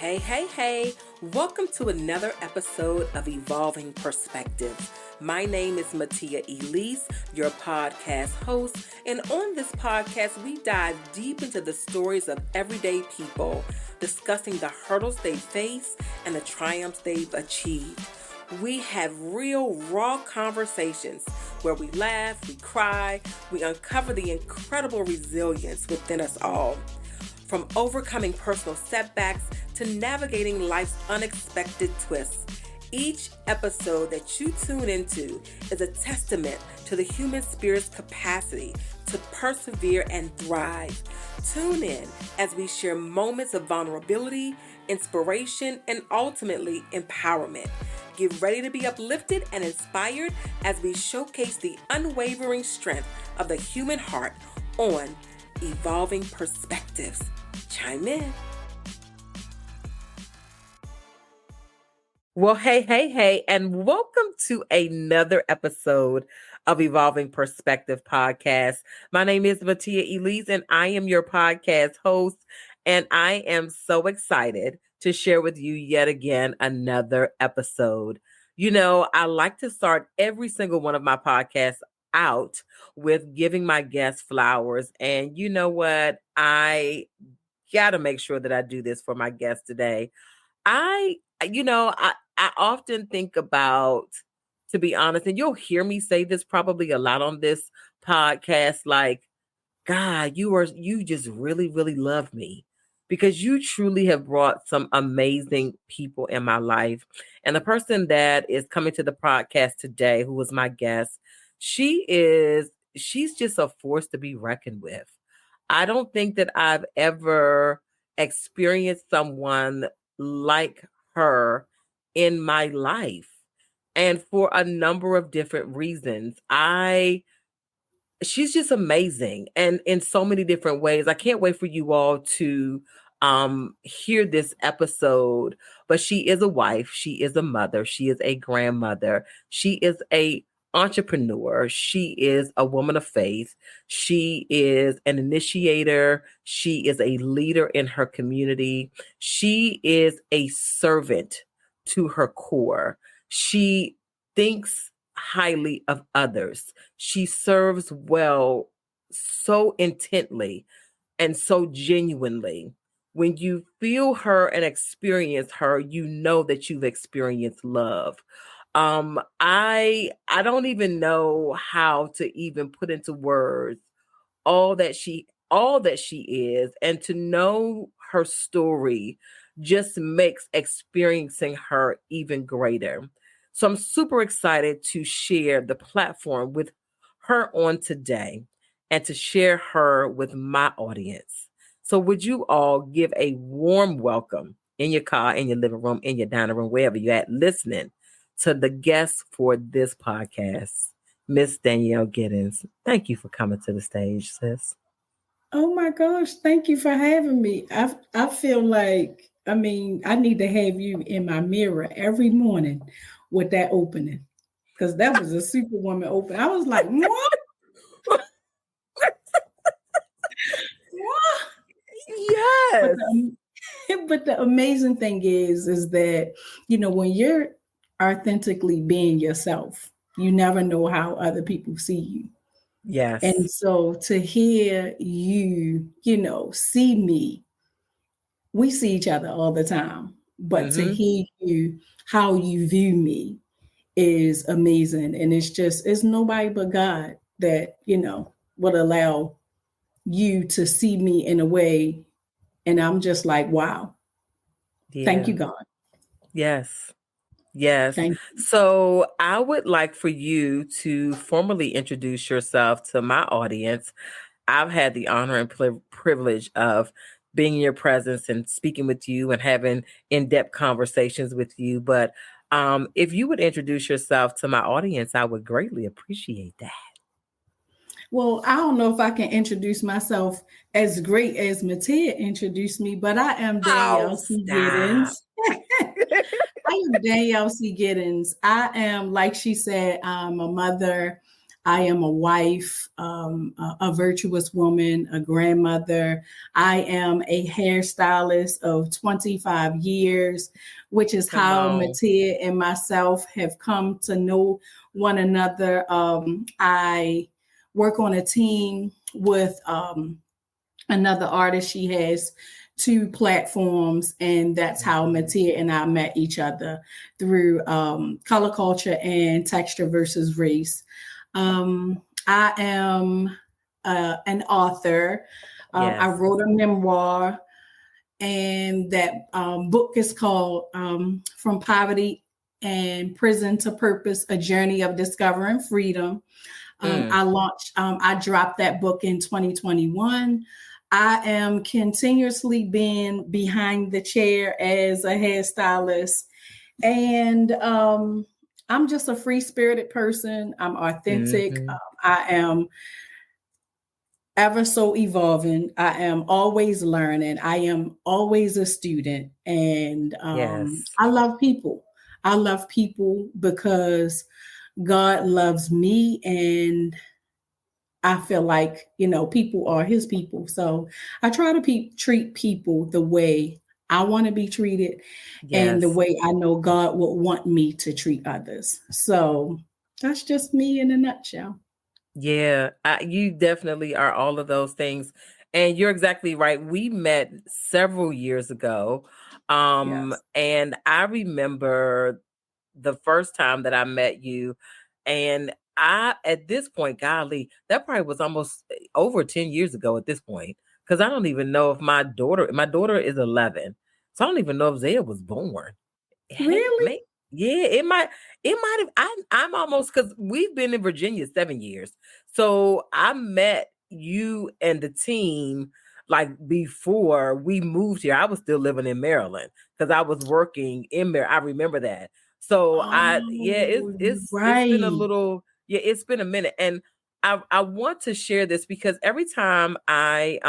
Hey. Welcome to another episode of Evolving Perspectives. My name is Mattea, your podcast host. And on this podcast, we dive deep into the stories of everyday people, discussing the hurdles they face and the triumphs they've achieved. We have real, raw conversations where we laugh, we cry, we uncover the incredible resilience within us all. From overcoming personal setbacks to navigating life's unexpected twists, each episode that you tune into is a testament to the human spirit's capacity to persevere and thrive. Tune in as we share moments of vulnerability, inspiration, and ultimately empowerment. Get ready to be uplifted and inspired as we showcase the unwavering strength of the human heart on Evolving Perspectives. Chime in. Well, hey, and welcome to another episode of Evolving Perspective Podcast. My name is Mattea, and I am your podcast host, and I am so excited to share with you yet again another episode. You know, I like to start every single one of my podcasts out with giving my guests flowers, and you know what? I gotta make sure that I do this for my guests today. I often think about, to be honest, and you'll hear me say this probably a lot on this podcast, like, God, you just really, really love me because you truly have brought some amazing people in my life. And the person that is coming to the podcast today, who was my guest, she's just a force to be reckoned with. I don't think that I've ever experienced someone like her in my life. And for a number of different reasons, she's just amazing. And in so many different ways, I can't wait for you all to hear this episode. But she is a wife. She is a mother. She is a grandmother. She is a entrepreneur. She is a woman of faith. She is an initiator. She is a leader in her community. She is a servant to her core. She thinks highly of others. She serves well so intently and so genuinely. When you feel her and experience her, you know that you've experienced love. I don't even know how to even put into words all that she is, and to know her story just makes experiencing her even greater. So I'm super excited to share the platform with her on today and to share her with my audience. So would you all give a warm welcome in your car, in your living room, in your dining room, wherever you're at, listening to the guest for this podcast, Miss Danielle Giddins. Thank you for coming to the stage, sis. Oh my gosh, thank you for having me. I feel like, I need to have you in my mirror every morning with that opening. Because that was a superwoman open. I was like, what? What? Yes. But the amazing thing is that, when you're authentically being yourself, you never know how other people see you. Yes. And so to hear you, see me, we see each other all the time, but to hear you, how you view me is amazing. And it's nobody but God that, would allow you to see me in a way. And I'm just like, wow. Yeah. Thank you, God. Yes. Thank you. So I would like for you to formally introduce yourself to my audience. I've had the honor and privilege of being in your presence and speaking with you and having in-depth conversations with you. But if you would introduce yourself to my audience, I would greatly appreciate that. Well, I don't know if I can introduce myself as great as Mattea introduced me, but I am Danielle Giddins. I am Danielle Giddins. I am, like she said, I'm a mother. I am a wife, a virtuous woman, a grandmother. I am a hairstylist of 25 years, which is Come how on. Mattea and myself have come to know one another. I work on a team with another artist. She has two platforms, and that's how Mattea and I met each other through color culture and texture versus race. I am an author. I Yes. wrote a memoir, and that book is called From Poverty and Prison to Purpose: A Journey of Discovering Freedom. Mm. I dropped that book in 2021. I am continuously being behind the chair as a hairstylist. And I'm just a free spirited person. I'm authentic. Mm-hmm. I am ever so evolving. I am always learning. I am always a student. And Yes. I love people. I love people because God loves me, and I feel like, people are his people. So I try to treat people the way I want to be treated and the Yes. way I know God would want me to treat others. So that's just me in a nutshell. Yeah, you definitely are all of those things. And you're exactly right. We met several years ago. Yes. And I remember the first time that I met you. And at this point, golly, that probably was almost over 10 years ago at this point. Because I don't even know if my daughter is 11. So I don't even know if Zaya was born. Heck, Really? yeah, it might have. I'm almost, because we've been in Virginia 7 years, so I met you and the team like before we moved here. I was still living in Maryland because I was working in Maryland. I remember that. So yeah, it's Oh, it's been a right. little, yeah, it's been a minute, and I want to share this because every time I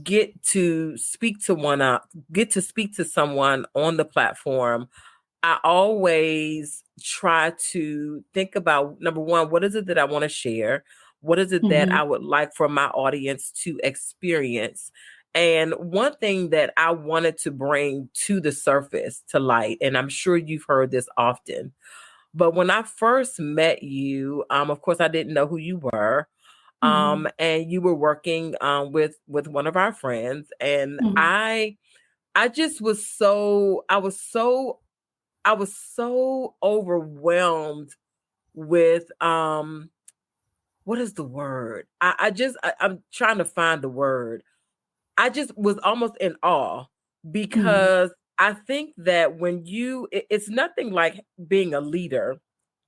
get to speak to someone on the platform, I always try to think about, number one, what is it that I want to share? What is it that Hmm. I would like for my audience to experience? And one thing that I wanted to bring to the surface, to light, and I'm sure you've heard this often, but when I first met you, of course, I didn't know who you were. Hmm. And you were working with one of our friends, and Hmm. I just was so I was so overwhelmed with what is the word? I'm trying to find the word. I just was almost in awe Hmm. because I think that when it's nothing like being a leader,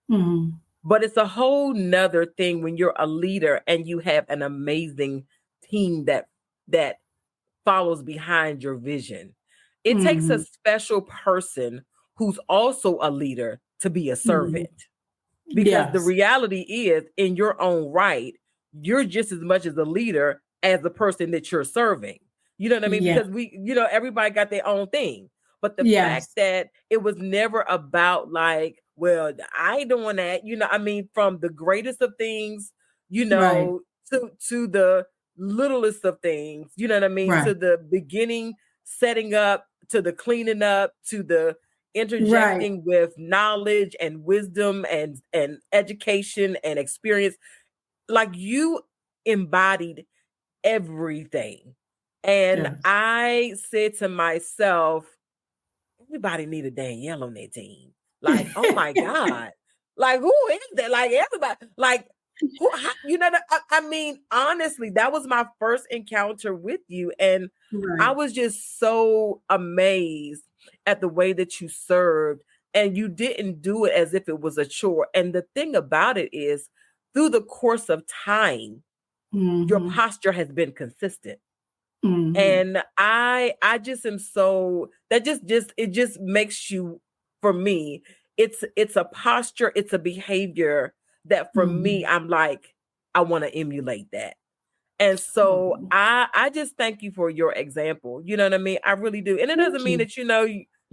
Hmm. but it's a whole nother thing when you're a leader and you have an amazing team that follows behind your vision. It takes a Hmm. special person who's also a leader to be a Hmm. servant. Because the Yes. reality is, in your own right, you're just as much as a leader as the person that you're serving. You know what I mean? Yeah. Because everybody got their own thing. But the fact Yes. that it was never about like, well, I ain't doing that. I mean, from the greatest of things, Right. to the littlest of things, you know what I mean? Right. To the beginning, setting up, to the cleaning up, to the Right. interjecting with knowledge and wisdom and education and experience. Like, you embodied everything. And Yes. I said to myself, everybody need a Danielle on their team. Like, oh my God. Like, who is that? Like, everybody, like, I mean, honestly, that was my first encounter with you. And I Right. was just so amazed at the way that you served. And you didn't do it as if it was a chore. And the thing about it is, through the course of time, your Hmm. posture has been consistent. Hmm. And I just am so, that just it just makes you, for me, it's a posture, it's a behavior that for me, Hmm. I'm like, I want to emulate that. And so Oh, I just thank you for your example. You know what I mean? I really do. And it doesn't thank mean you. that you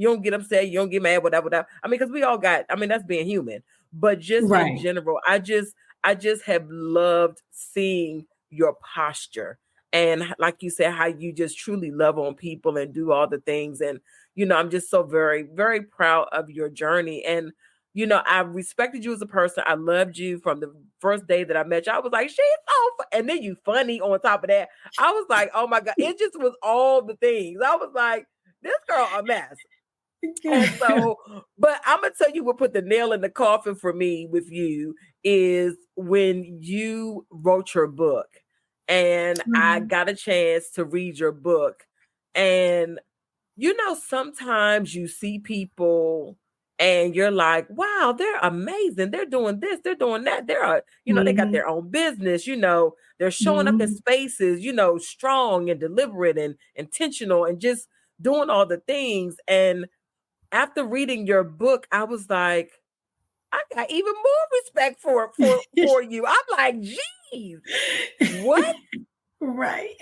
don't get upset, you don't get mad, whatever. I mean, because we all got, I mean, that's being human. but just in Right. general, I just have loved seeing your posture. And like you said, how you just truly love on people and do all the things. And, I'm just so very, very proud of your journey. And, I respected you as a person. I loved you from the first day that I met you. I was like, she's so and then you funny on top of that. I was like, oh my God. It just was all the things. I was like, this girl a mess. And so, but I'm gonna tell you what put the nail in the coffin for me with you is when you wrote your book, and I got a chance to read your book. And sometimes you see people and you're like, wow, they're amazing. They're doing this, they're doing that. They got their own business, they're showing up in spaces, strong and deliberate and intentional and just doing all the things. And after reading your book, I was like, I got even more respect for you. I'm like, geez, what? Right.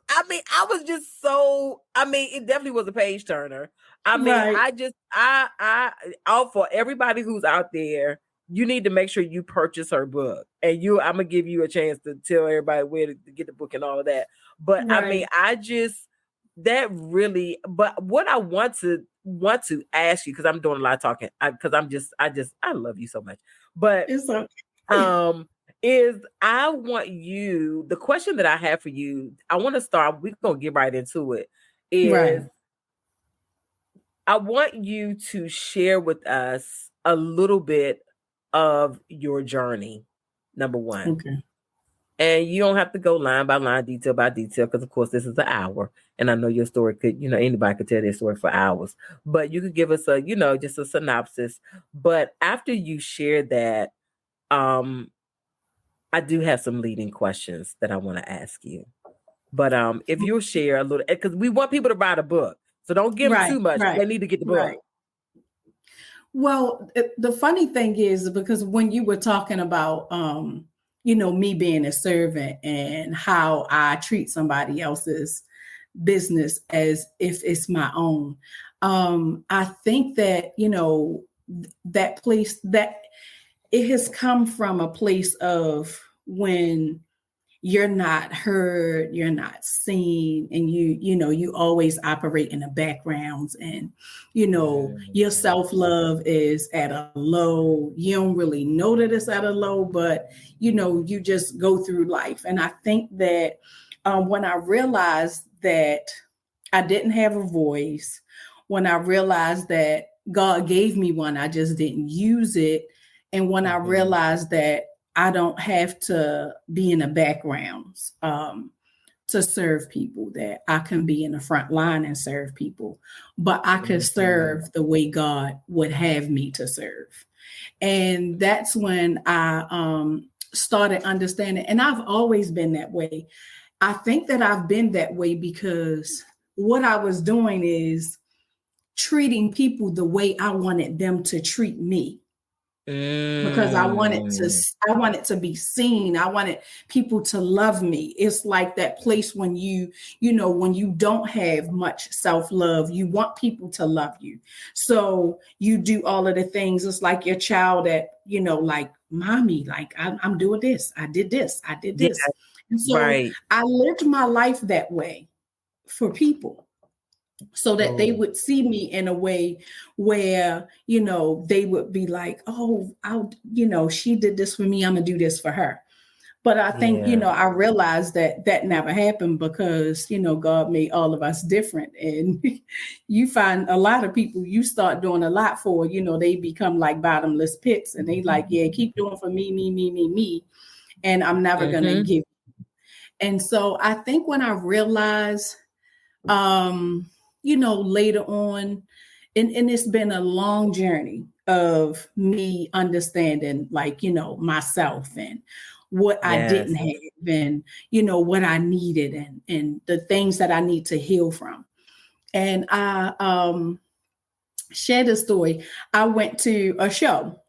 I mean, I was just so, it definitely was a page turner. I mean, Right. all for everybody who's out there, you need to make sure you purchase her book. And I'm going to give you a chance to tell everybody where to get the book and all of that. But I mean, but what I want to ask you, because I'm doing a lot of talking, because I love you so much. But it's okay. Is I want you, the question that I have for you, I want to start, we're going to get right into it, is Right. I want you to share with us a little bit of your journey, number one. Okay. And you don't have to go line by line, detail by detail, because of course this is an hour. And I know your story could, anybody could tell their story for hours. But you could give us a, just a synopsis. But after you share that, I do have some leading questions that I want to ask you. But if you'll share a little, because we want people to buy the book. So don't give them too much. They need to get the book. Well, the funny thing is, because when you were talking about, me being a servant and how I treat somebody else's business as if it's my own, I think that, that place, that it has come from a place of when you're not heard, you're not seen, and you always operate in the backgrounds, and your self-love is at a low. You don't really know that it's at a low, but you just go through life. And I think that when I realized that I didn't have a voice, when I realized that God gave me one, I just didn't use it, and when I realized that I don't have to be in the backgrounds to serve people, that I can be in the front line and serve people, but I could serve the way God would have me to serve. And that's when I started understanding. And I've always been that way. I think that I've been that way because what I was doing is treating people the way I wanted them to treat me. Because I wanted to be seen. I wanted people to love me. It's like that place when when you don't have much self-love, you want people to love you. So you do all of the things. It's like your child that, like, mommy, like I'm doing this. I did this. I did this. Yeah, and so I lived my life that way for people, so that they would see me in a way where, they would be like, oh, she did this for me, I'm gonna do this for her. But I think, I realized that never happened because, God made all of us different. And you find a lot of people you start doing a lot for, they become like bottomless pits, and they like, yeah, keep doing for me, me, me, me, me. And I'm never gonna give. And so I think when I realized, later on, and it's been a long journey of me understanding, like, myself and what I didn't have, and, what I needed, and the things that I need to heal from. And I shared a story. I went to a show.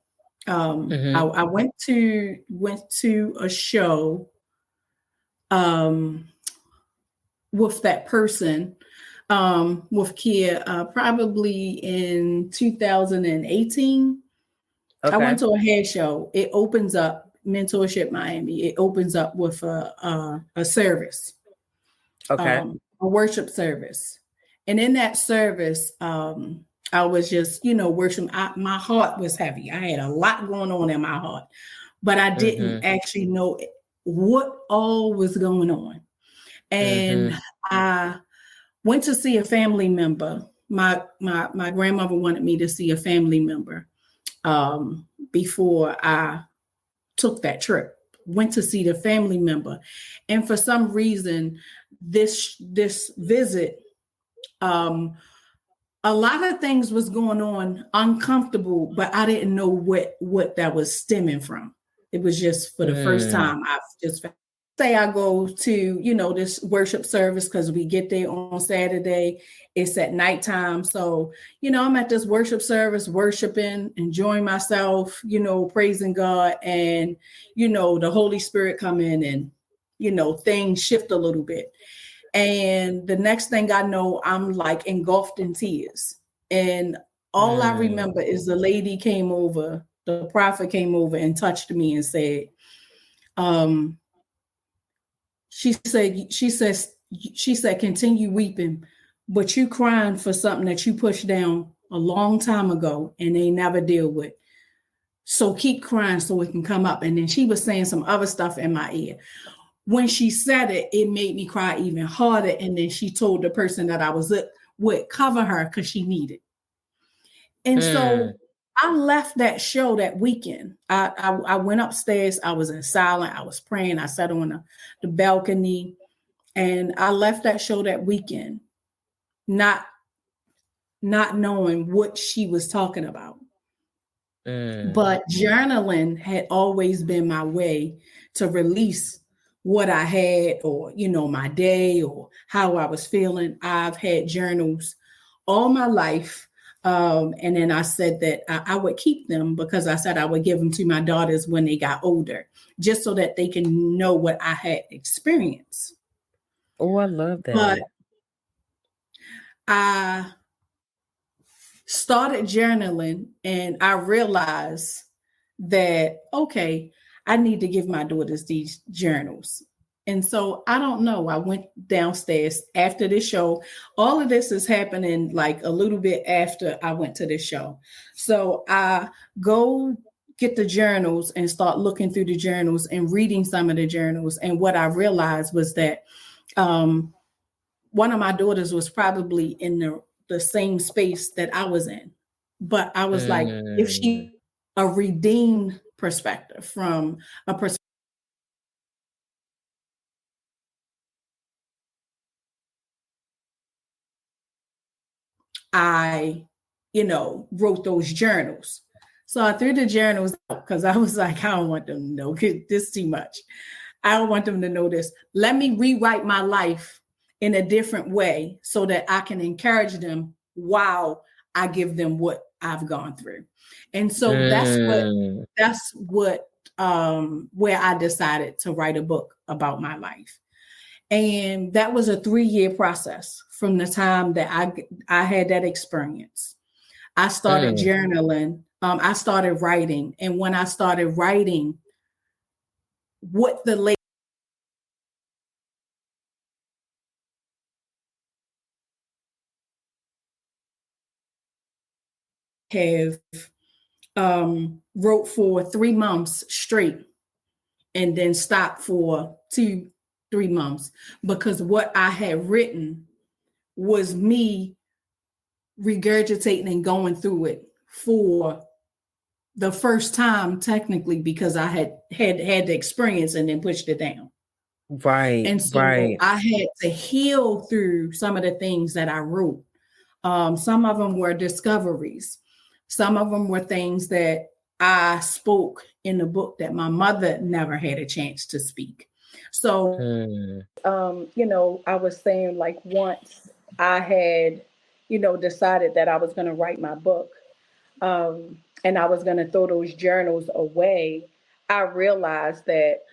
I went to a show with that person, with Kia, probably in 2018. I went Okay. to a hair show. It opens up Mentorship Miami. It opens up with a service, Okay. a worship service, and in that service, I was just worshiping. My heart was heavy. I had a lot going on in my heart, but I didn't Mm-hmm. actually know what all was going on. And Mm-hmm. I went to see a family member. My grandmother wanted me to see a family member before I took that trip. Went to see the family member, and for some reason, this visit, um, a lot of things was going on uncomfortable, but I didn't know what that was stemming from. It was just for the first Mm. time I've just say I go to, this worship service because we get there on Saturday. It's at nighttime. So, I'm at this worship service, worshiping, enjoying myself, praising God. And, the Holy Spirit come in and, things shift a little bit. And the next thing I know, I'm like engulfed in tears. And all I Mm. remember is the lady came over, the prophet came over and touched me and said, um, she said, continue weeping, but you crying for something that you pushed down a long time ago and they never deal with. So keep crying so it can come up. And then she was saying some other stuff in my ear. When she said it, it made me cry even harder. And then she told the person that I was with would cover her because she needed. And Mm. so I left that show that weekend. I went upstairs. I was in silence. I was praying. I sat on the balcony. And I left that show that weekend, not knowing what she was talking about. Mm. But journaling had always been my way to release what I had, or my day, or how I was feeling. I've had journals all my life. And then I said that I would keep them because I said I would give them to my daughters when they got older, just so that they can know what I had experienced. Oh, I love But that. I started journaling and I realized that, okay, I need to give my daughters these journals. And so I don't know. I went downstairs after this show. All of this is happening like a little bit after I went to this show. So I go get the journals and start looking through the journals and reading some of the journals. And what I realized was that um, one of my daughters was probably in the same space that I was in. But I was like, if Mm. she a redeemed perspective from a perspective, I, wrote those journals. So I threw the journals out because I was like, I don't want them to know this is too much. I don't want them to know this. Let me rewrite my life in a different way so that I can encourage them while I give them what I've gone through. And so Mm. that's what where I decided to write a book about my life. And that was a 3-year process from the time that I had that experience. I started Mm. journaling. I started writing. And when I started writing, what the lady have wrote for 3 months straight and then stopped for 2-3 months, because what I had written was me regurgitating and going through it for the first time, technically, because I had the experience and then pushed it down. Right. And so Right. I had to heal through some of the things that I wrote. Some of them were discoveries. Some of them were things that I spoke in the book that my mother never had a chance to speak. So, Mm. I was saying, like, once I had, decided that I was going to write my book, and I was going to throw those journals away, I realized that,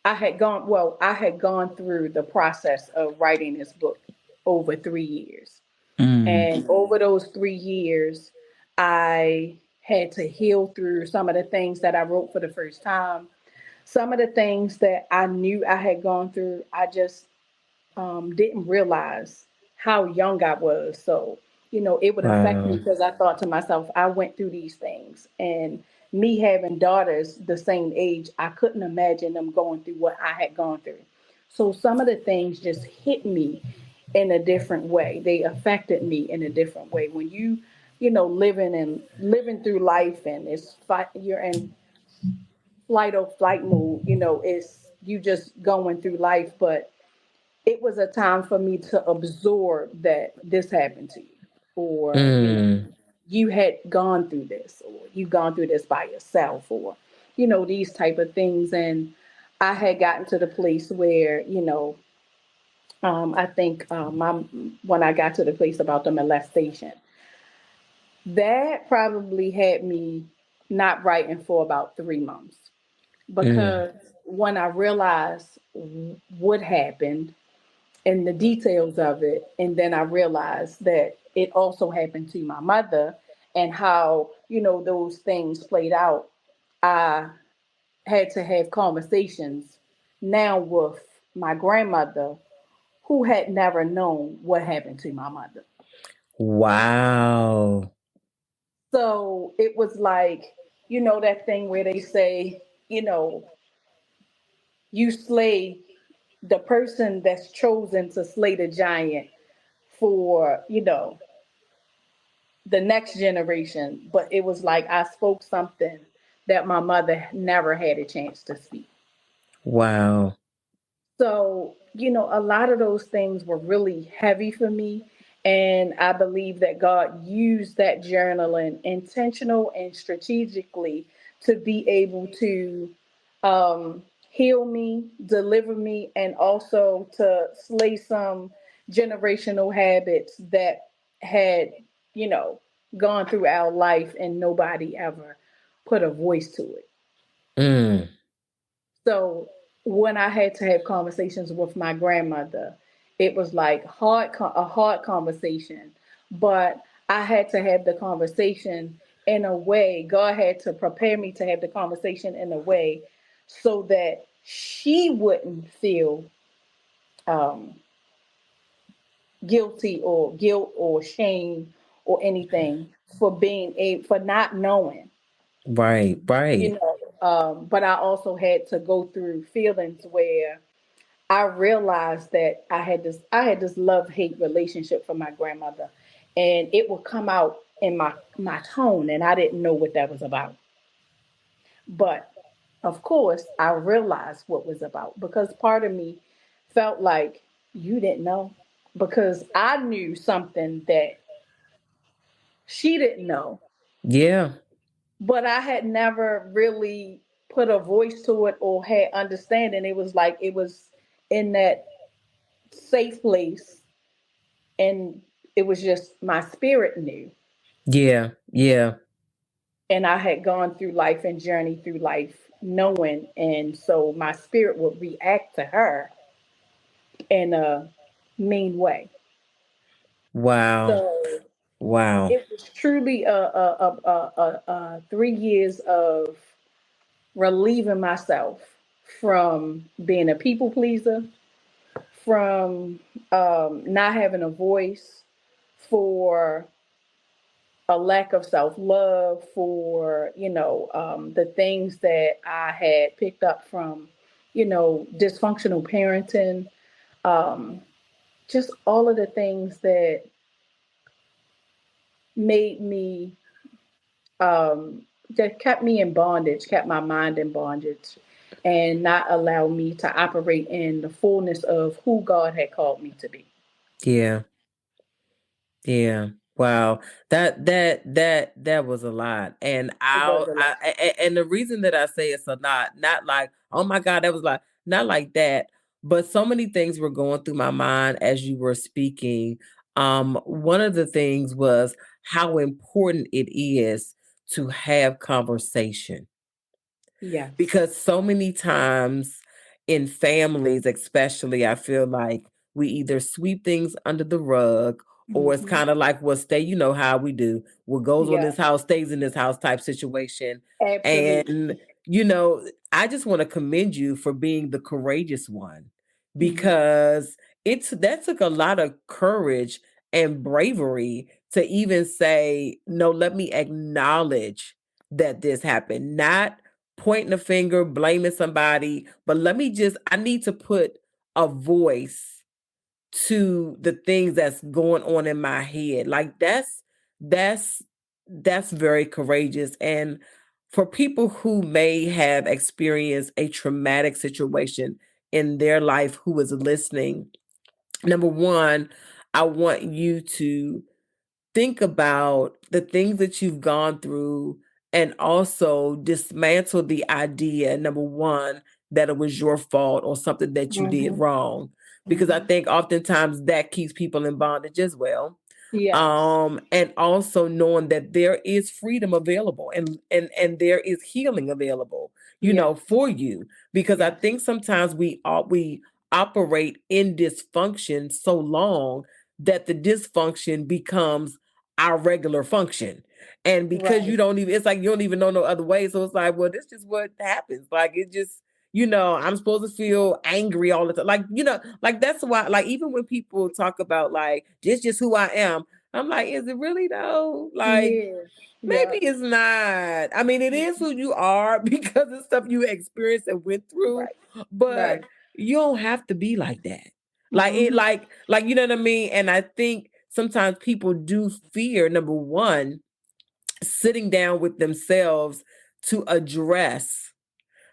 I had gone through the process of writing this book over 3 years. Mm. And over those 3 years, I had to heal through, some of the things that I wrote for the first time, some of the things that I knew I had gone through, I just didn't realize how young I was. So, it would affect me Wow. because I thought to myself, I went through these things. And me having daughters the same age, I couldn't imagine them going through what I had gone through. So some of the things just hit me in a different way. They affected me in a different way. When living through life, and you're in flight or flight mode, it's you just going through life. But it was a time for me to absorb that this happened to you, or Mm. you had gone through this, or you've gone through this by yourself, or these type of things. And I had gotten to the place where I think when I got to the place about the molestation, that probably had me not writing for about 3 months, Mm. because when I realized what happened and the details of it. And then I realized that it also happened to my mother, and how, those things played out. I had to have conversations now with my grandmother, who had never known what happened to my mother. Wow. So it was like, that thing where they say, you slay the person that's chosen to slay the giant for, the next generation. But it was like I spoke something that my mother never had a chance to speak. Wow. So, a lot of those things were really heavy for me. And I believe that God used that journaling intentional and strategically to be able to heal me, deliver me, and also to slay some generational habits that had, you know, gone through our life and nobody ever put a voice to it. Mm. So when I had to have conversations with my grandmother, it was like a hard conversation, but I had to have the conversation in a way. God had to prepare me to have the conversation in a way so that she wouldn't feel um, guilty or guilt or shame or anything for for not knowing. Right. You Right. know, but I also had to go through feelings where I realized that I had this love hate relationship for my grandmother, and it would come out in my tone, and I didn't know what that was about. But of course, I realized what was about, because part of me felt like you didn't know, because I knew something that she didn't know, Yeah. but I had never really put a voice to it or had understanding. It was like it was in that safe place, and it was just my spirit knew. Yeah. Yeah. And I had gone through life and journeyed through life knowing, and so my spirit would react to her in a mean way. Wow. So Wow. it was truly a 3 years of relieving myself from being a people pleaser, from not having a voice, for a lack of self love, for the things that I had picked up from dysfunctional parenting, um, just all of the things that made me that kept me in bondage, kept my mind in bondage, and not allow me to operate in the fullness of who God had called me to be. Yeah. Yeah. Wow. That was a lot. And It was a lot. and the reason that I say it's a lot, not like, oh my God, that was like, not like that, but so many things were going through my mind as you were speaking. One of the things was how important it is to have conversation, Yes. because so many times in families especially, I feel like we either sweep things under the rug, or it's Mhm. kind of like what stay, you know how we do, what goes on Yeah, this house stays in this house type situation. absolutely. And you know, I just want to commend you for being the courageous one, Mhm. because it's that took a lot of courage and bravery to even say, no, let me acknowledge that this happened, not pointing a finger, blaming somebody, but let me just, I need to put a voice to the things that's going on in my head. Like that's that's very courageous. And for people who may have experienced a traumatic situation in their life who is listening, number one, I want you to think about the things that you've gone through and also dismantle the idea, number one, that it was your fault or something that you did Mhm. wrong. Because I Mhm. think oftentimes that keeps people in bondage as well. Yes. And also knowing that there is freedom available, and there is healing available, you know, Yes. for you. Because I Yes. think sometimes we operate in dysfunction so long that the dysfunction becomes our regular function. And because you Right. don't even, it's like you don't even know no other way. So it's like, well, this is what happens. Like it just, you know, I'm supposed to feel angry all the time. Like, you know, like that's why, like, even when people talk about like, this just who I am, I'm like, is it really though? Like, Yeah. Yeah. maybe it's not. I mean, it is who you are because of stuff you experienced and went through, Right. but Right. you don't have to be like that. Like it, Mhm. like you know what I mean? And I think sometimes people do fear, number one, sitting down with themselves to address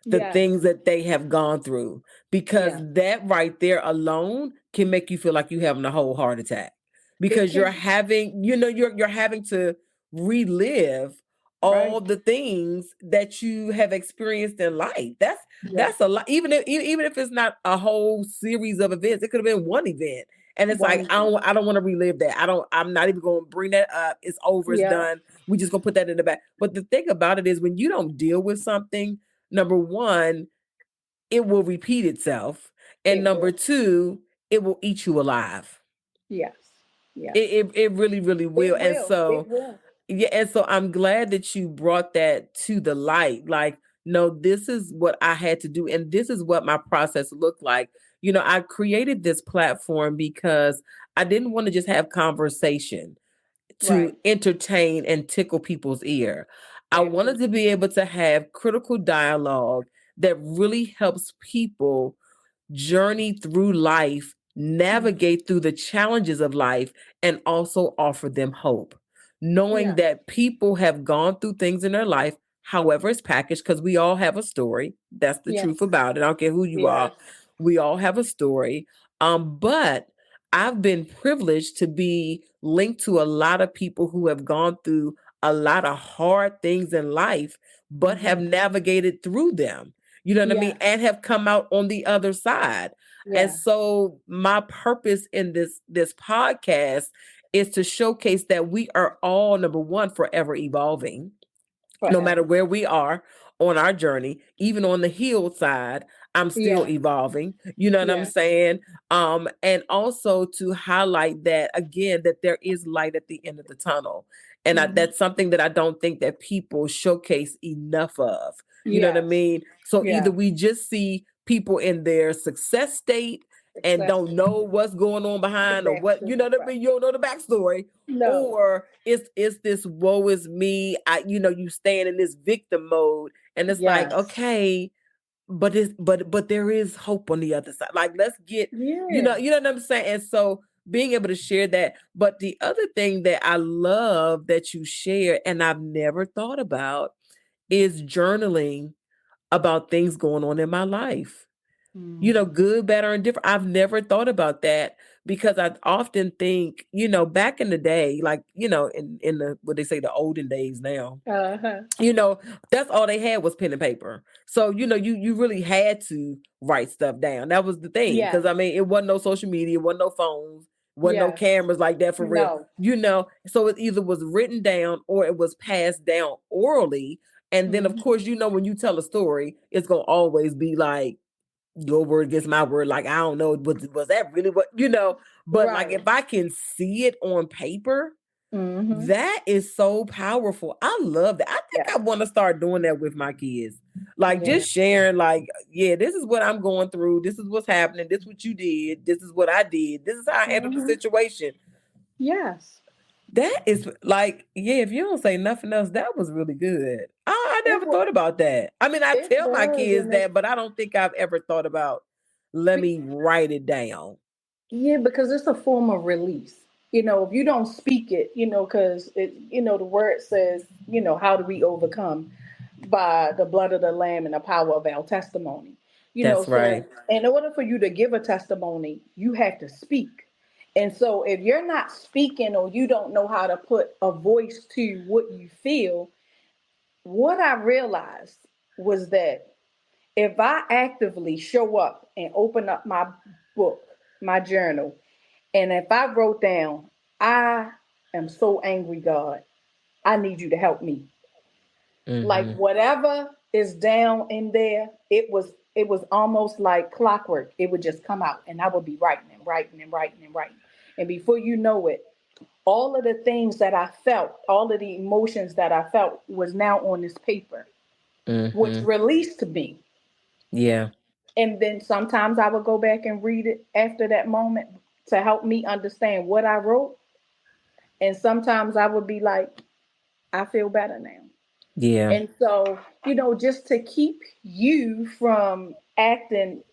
the Yes. things that they have gone through, because Yeah. that right there alone can make you feel like you're having a whole heart attack, It because you're can. having, you know, you're having to relive all Right. the things that you have experienced in life. Yeah. That's a lot. Even if it's not a whole series of events, it could have been one event. And it's One like event. I don't want to relive that. I'm not even going to bring that up. It's over, it's Yeah. done. We just going to put that in the back. But the thing about it is, when you don't deal with something, number one, it will repeat itself. And It number will. two, it will eat you alive. Yes. Yes. It really, really will. It And will. It so, will. yeah, and so I'm glad that you brought that to the light. Like, no, this is what I had to do, and this is what my process looked like. You know, I created this platform because I didn't want to just have conversation to Right. entertain and tickle people's ear. I wanted to Absolutely. be able to have critical dialogue that really helps people journey through life, Mhm. navigate through the challenges of life, and also offer them hope. Knowing Yeah. that people have gone through things in their life, however it's packaged, because we all have a story. That's the Yes. truth about it. I don't care who you Yes. are. We all have a story. But I've been privileged to be linked to a lot of people who have gone through a lot of hard things in life, but have Mhm. navigated through them, you know what I mean, Yes. and have come out on the other side. And Yes. so my purpose in this podcast is to showcase that we are all, number one, forever evolving, no matter Forever. where we are on our journey. Even on the healed side, I'm still Yeah. evolving, you know what I'm Yeah. saying? And also to highlight that again, that there is light at the end of the tunnel. And Mhm. that's something that I don't think that people showcase enough of, you know what I Yes. mean? So either Yeah. we just see people in their success state and don't Successful. know what's going on The behind, or what, you backstory. know what I Right. mean, you don't know the backstory, No. or it's this woe is me. You know, you stand in this victim mode, and it's like, Yes. okay, but there is hope on the other side. Like, let's get, Yeah. you know what I'm saying? And so being able to share that. But the other thing that I love that you share, and I've never thought about, is journaling about things going on in my life, you know, Mhm. good, better, and different. I've never thought about that, because I often think, you know, back in the day, like, you know, in the, what they say, the olden days now, Uh-huh. you know, that's all they had was pen and paper. So, you know, you really had to write stuff down. That was the thing. Because Yes. I mean, it wasn't no social media, wasn't no phones, wasn't no Yes. cameras like that for real. No. You know, so it either was written down or it was passed down orally. And then of Mhm. course, you know, when you tell a story, it's gonna always be like your word against my word. Like, I don't know, was that really what, but like Right. if I can see it on paper, Mm-hmm. that is so powerful. I love that. I think I Yes. want to start doing that with my kids. Like Yeah. just sharing, like, yeah, this is what I'm going through. This is what's happening. This is what you did. This is what I did. This is how I handled the Mm-hmm. situation. Yes. That is like, yeah, if you don't say nothing else, that was really good. I It never was. thought about that. I mean, I It tell my does, kids and that, but I don't think I've ever thought about, let me write it down. yeah, because it's a form of release. If you don't speak it, because the word says, how do we overcome? By the blood of the Lamb and the power of our testimony. That's So right. in order for you to give a testimony, you have to speak. And so if you're not speaking or you don't know how to put a voice to what you feel, what I realized was that if I actively show up and open up my book, my journal, and if I wrote down, I am so angry, God, I need you to help me. Like Mm-hmm. whatever is down in there, it was almost like clockwork. It would just come out and I would be writing and writing and writing and writing. And before you know it, all of the things that I felt, all of the emotions that I felt was now on this paper, which Mm-hmm. released me. Yeah. And then sometimes I would go back and read it after that moment to help me understand what I wrote. And sometimes I would be like, I feel better now. Yeah. And so, just to keep you from reacting,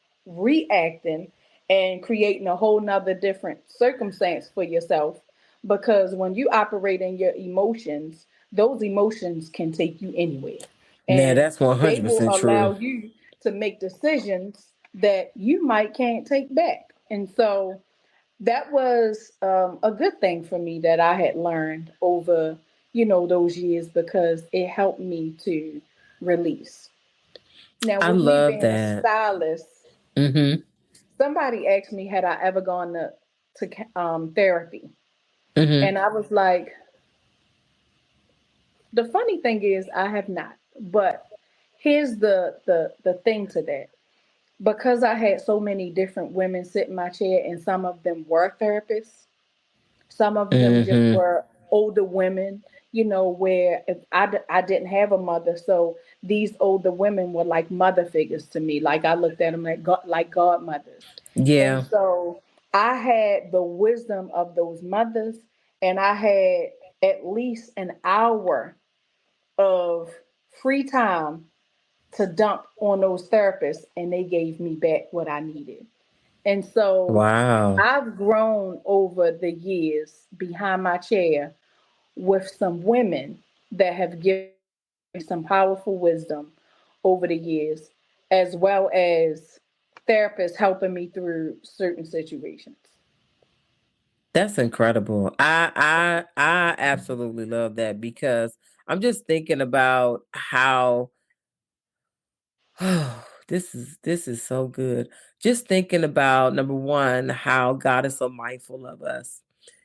and creating a whole nother different circumstance for yourself. Because when you operate in your emotions, those emotions can take you anywhere. Now And that's they will 100% true. allow you to make decisions that you might can't take back. And so that was a good thing for me that I had learned over, those years because it helped me to release. Now, I with me love being a that. stylist, Mm-hmm. somebody asked me had I ever gone to therapy, Mm-hmm. and I was like, the funny thing is I have not. But here's the thing to that. Because I had so many different women sit in my chair, and some of them were therapists. Some of them just Mm-hmm. were older women, where if I didn't have a mother, so these older women were like mother figures to me. Like I looked at them like godmothers. And Yeah. so I had the wisdom of those mothers, and I had at least an hour of free time to dump on those therapists, and they gave me back what I needed. And so Wow. I've grown over the years behind my chair with some women that have given me some powerful wisdom over the years, as well as therapists helping me through certain situations. That's incredible. I absolutely love that because I'm just thinking about how oh, this is so good. Just thinking about number one, how God is so mindful of us.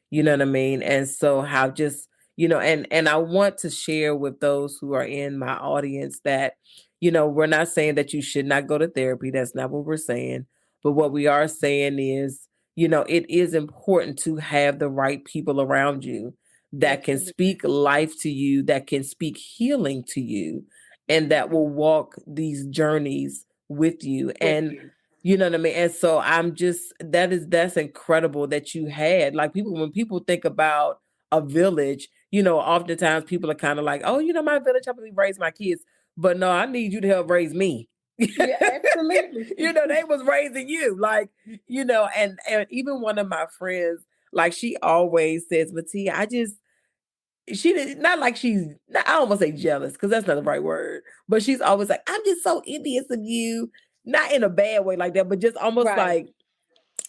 You know what I mean? And so how just, and I want to share with those who are in my audience that, we're not saying that you should not go to therapy. That's not what we're saying. But what we are saying is, it is important to have the right people around you that can Absolutely. speak life to you, that can speak healing to you, and that will walk these journeys with you. With And you. you know what I mean? And so I'm just that's incredible that you had like people when people think about a village, oftentimes people are kind of like, oh, my village helped me raise my kids. But no, I need you to help raise me. Yeah, absolutely. They was raising you. Like, and even one of my friends, like she always says, Mattea, she did not like I don't want to say jealous because that's not the right word, but she's always like, I'm just so envious of you, not in a bad way like that, but just almost Right. like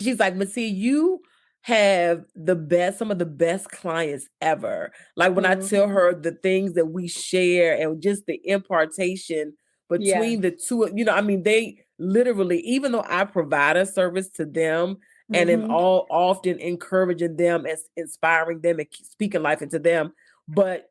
she's like, but see, you have some of the best clients ever. Like when I tell Hmm. her the things that we share and just the impartation Yes. between the two, I mean, they literally, even though I provide a service to them and am Hmm. all often encouraging them and inspiring them and speaking life into them, but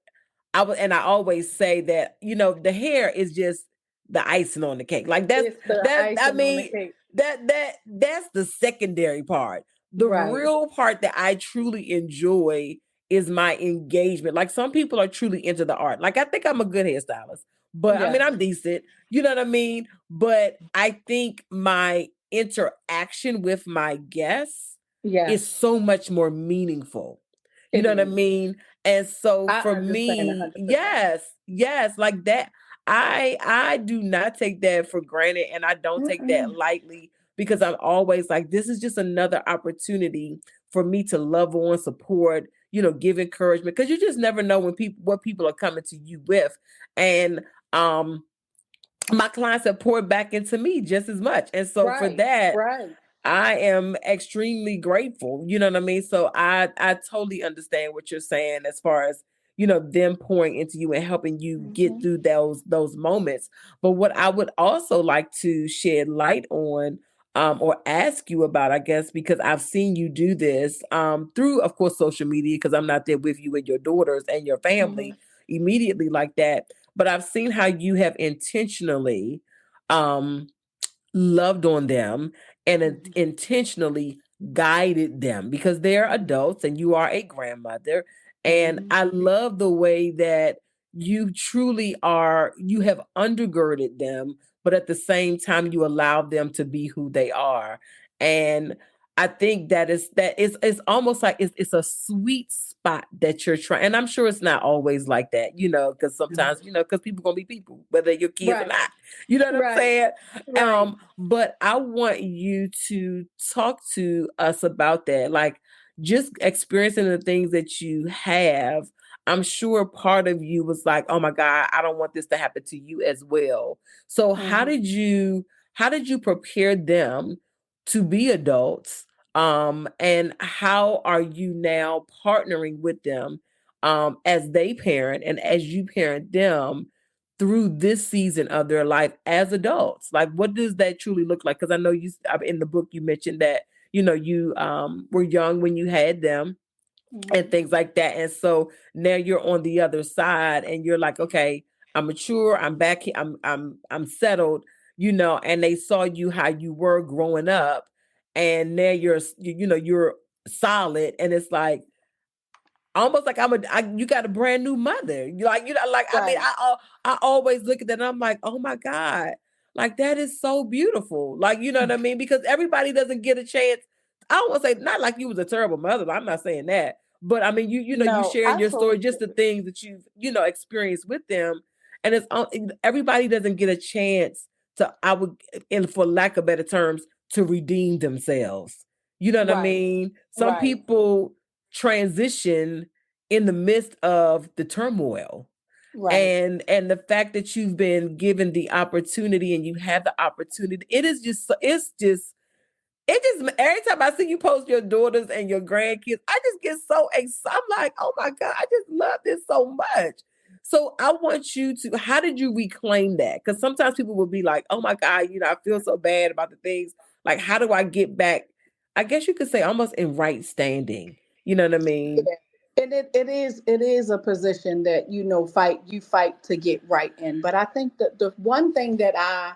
I always say that, the hair is just the icing on the cake. Like It's the I icing on the mean, cake. that's the secondary part. The Right. real part that I truly enjoy is my engagement. Like some people are truly into the art. Like I think I'm a good hairstylist, but I Yeah. mean I'm decent. You know what I mean? But I think my interaction with my guests is Yes. so much more meaningful. You It know what I is. mean? And so I for understand me, 100%. yes, like that. I do not take that for granted and I don't take that Mm-mm. lightly because I'm always like, this is just another opportunity for me to love on, support, give encouragement. Cause you just never know when what people are coming to you with. And um my clients have poured back into me just as much. And so for Right. that, Right. I am extremely grateful. You know what I mean? So I totally understand what you're saying as far as, them pouring into you and helping you get Mm-hmm. through those moments. But what I would also like to shed light on or ask you about, I guess, because I've seen you do this through, of course, social media, because I'm not there with you and your daughters and your Mm-hmm. family immediately like that. But I've seen how you have intentionally um loved on them and Mm-hmm. intentionally guided them because they're adults and you are a grandmother. And Mm-hmm. I love the way that you have undergirded them, but at the same time, you allow them to be who they are. And I think it's almost like it's a sweet spot that you're trying. And I'm sure it's not always like that, because sometimes, because people gonna be people, whether you're kids or Right. not. You know what I'm Right. saying? Right. But I want you to talk to us about that. Like just experiencing the things that you have. I'm sure part of you was like, oh my God, I don't want this to happen to you as well. So Mm-hmm. how did you prepare them to be adults? And how are you now partnering with them as they parent and as you parent them through this season of their life as adults? Like, what does that truly look like? Because I know in the book you mentioned that you were young when you had them and Mm-hmm. things like that, and so now you're on the other side, and you're like, okay, I'm mature, I'm back here, I'm settled, and they saw you how you were growing up, and now you're solid, and it's like almost like you got a brand new mother. Like I mean, Right. I always look at that and I'm like, oh my God, like that is so beautiful. Like, you know what I mean? Because everybody doesn't get a chance. I don't want to say not like you was a terrible mother. I'm not saying that. But I mean, you No, sharing I your story, totally just get the it. things that you've, experienced with them. And everybody doesn't get a chance to, and for lack of better terms, to redeem themselves. You know what I Right. mean? Some Right. people transition in the midst of the turmoil, Right. and the fact that you've been given the opportunity and you have the opportunity, it just every time I see you post your daughters and your grandkids, I just get so excited. I'm like, oh my God, I just love this so much. So I want you to, how did you reclaim that? Because sometimes people will be like, oh my God, I feel so bad about the things. Like, how do I get back? I guess you could say almost in right standing. You know what I mean? Yeah. And it is a position that fight to get right in. But I think that the one thing that I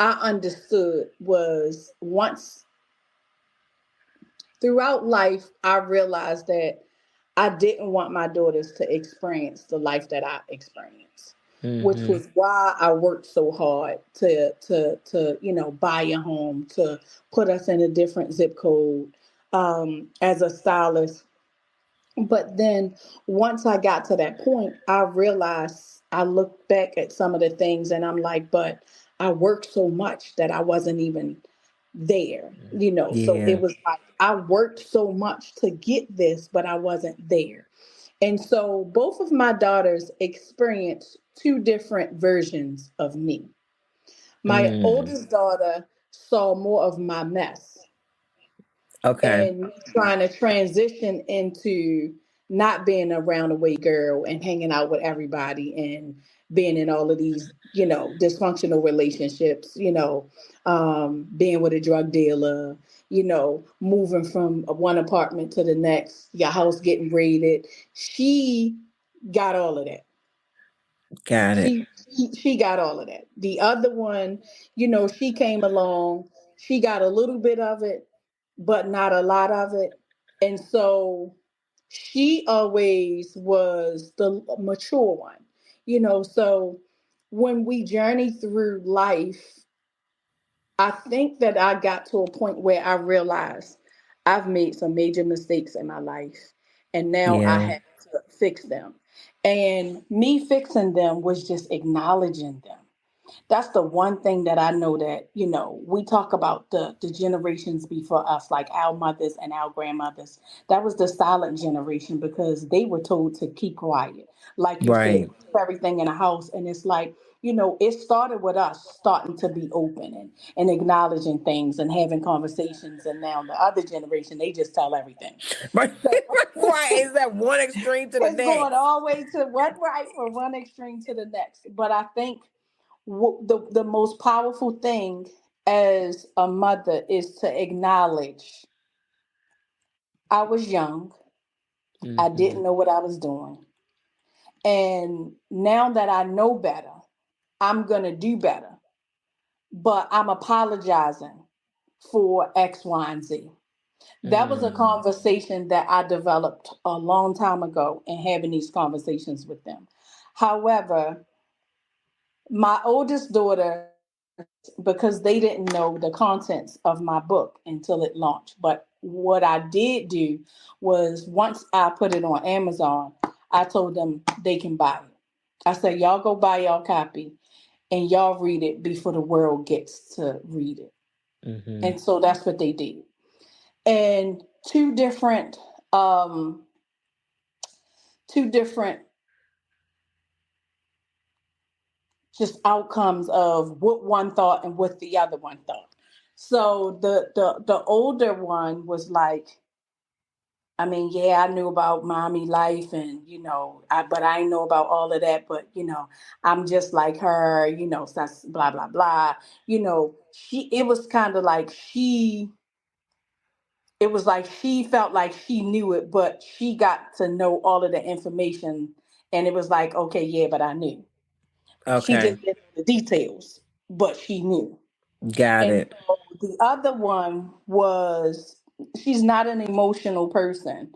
I understood was once throughout life, I realized that I didn't want my daughters to experience the life that I experienced, which Mm-hmm. was why I worked so hard to buy a home, to put us in a different zip code, as a stylist. But then once I got to that point, I realized, I looked back at some of the things and I'm like, but I worked so much that I wasn't even there. So it Yeah. was like I worked so much to get this, but I wasn't there. And so both of my daughters experienced two different versions of me. My Mm. oldest daughter saw more of my mess Okay. and me trying to transition into not being a roundaway girl and hanging out with everybody and being in all of these dysfunctional relationships, being with a drug dealer, moving from one apartment to the next, your house getting raided. She got all of that. Got it. She She got all of that. The other one, she came along, she got a little bit of it, but not a lot of it. And so she always was the mature one, so when we journey through life, I think that I got to a point where I realized I've made some major mistakes in my life, and now I Yeah. have to fix them. And me fixing them was just acknowledging them. That's the one thing that I know that, we talk about the generations before us, like our mothers and our grandmothers. That was the silent generation because they were told to keep quiet. Like you said, Right. keep everything in the house. And it's like, it started with us starting to be open and acknowledging things and having conversations. And now the other generation, they just tell everything. Right. So Right. Is that one extreme to the it's going next? all the way to one right from one extreme to the next. But I think the most powerful thing as a mother is to acknowledge I was young, I Mm-hmm. didn't know what I was doing, and now that I know better, I'm going to do better, but I'm apologizing for X, Y, and Z. That was a Mm. conversation that I developed a long time ago in having these conversations with them. However, my oldest daughter, because they didn't know the contents of my book until it launched. But what I did do was once I put it on Amazon, I told them they can buy it. I said, y'all go buy y'all copy and y'all read it before the world gets to read it. Mm-hmm. And so that's what they did. And um, two different just outcomes of what one thought and what the other one thought. So the older one was like, I mean, yeah, I knew about mommy life and but I didn't know about all of that. But I'm just like her, so blah blah blah. She it was kind of like it was like she felt like she knew it, but she got to know all of the information, and it was like, okay, yeah, but I knew. She Okay. just didn't know the details, but she knew. Got And it. so the other one was she's not an emotional person.